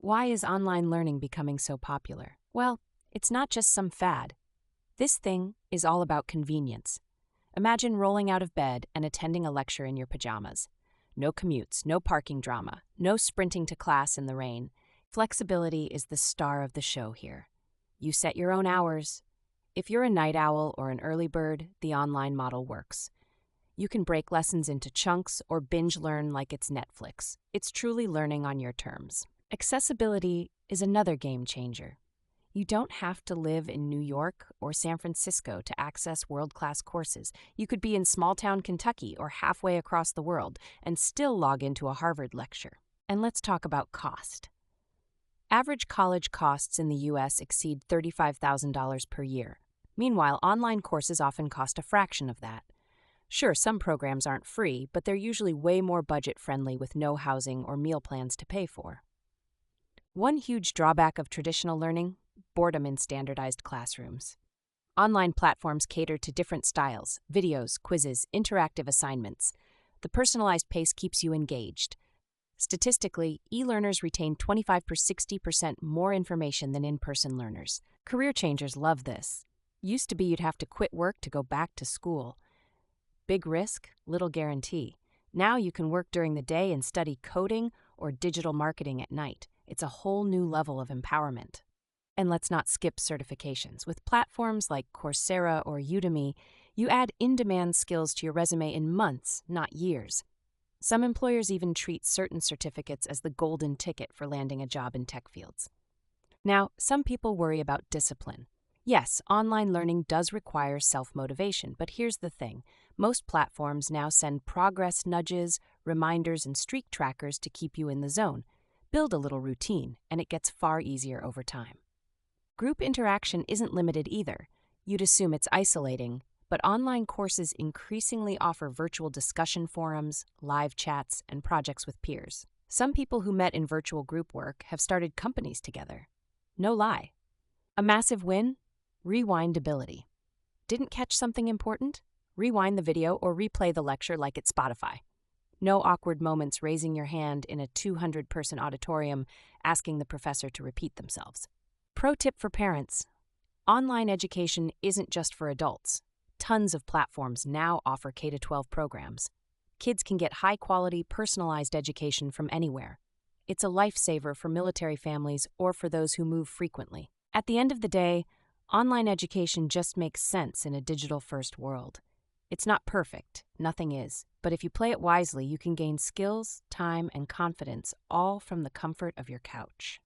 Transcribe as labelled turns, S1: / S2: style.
S1: Why is online learning becoming so popular? Well, it's not just some fad. This thing is all about convenience. Imagine rolling out of bed and attending a lecture in your pajamas. No commutes, no parking drama, no sprinting to class in the rain. Flexibility is the star of the show here. You set your own hours. If you're a night owl or an early bird, the online model works. You can break lessons into chunks or binge learn like it's Netflix. It's truly learning on your terms. Accessibility is another game changer. You don't have to live in New York or San Francisco to access world-class courses. You could be in small-town Kentucky or halfway across the world and still log into a Harvard lecture. And let's talk about cost. Average college costs in the U.S. exceed $35,000 per year. Meanwhile, online courses often cost a fraction of that. Sure, some programs aren't free, but they're usually way more budget-friendly with no housing or meal plans to pay for. One huge drawback of traditional learning: boredom in standardized classrooms. Online platforms cater to different styles: videos, quizzes, interactive assignments. The personalized pace keeps you engaged. Statistically, e-learners retain 25–60% more information than in-person learners. Career changers love this. Used to be you'd have to quit work to go back to school. Big risk, little guarantee. Now you can work during the day and study coding or digital marketing at night. It's a whole new level of empowerment. And let's not skip certifications. With platforms like Coursera or Udemy, you add in-demand skills to your resume in months, not years. Some employers even treat certain certificates as the golden ticket for landing a job in tech fields. Now, some people worry about discipline. Yes, online learning does require self-motivation, but here's the thing. Most platforms now send progress nudges, reminders, and streak trackers to keep you in the zone. Build a little routine, and it gets far easier over time. Group interaction isn't limited either. You'd assume it's isolating, but online courses increasingly offer virtual discussion forums, live chats, and projects with peers. Some people who met in virtual group work have started companies together. No lie. A massive win? Rewindability. Didn't catch something important? Rewind the video or replay the lecture like it's Spotify. No awkward moments raising your hand in a 200-person auditorium asking the professor to repeat themselves. Pro tip for parents: online education isn't just for adults. Tons of platforms now offer K-12 programs. Kids can get high-quality, personalized education from anywhere. It's a lifesaver for military families or for those who move frequently. At the end of the day, online education just makes sense in a digital-first world. It's not perfect, nothing is, but if you play it wisely, you can gain skills, time, and confidence all from the comfort of your couch.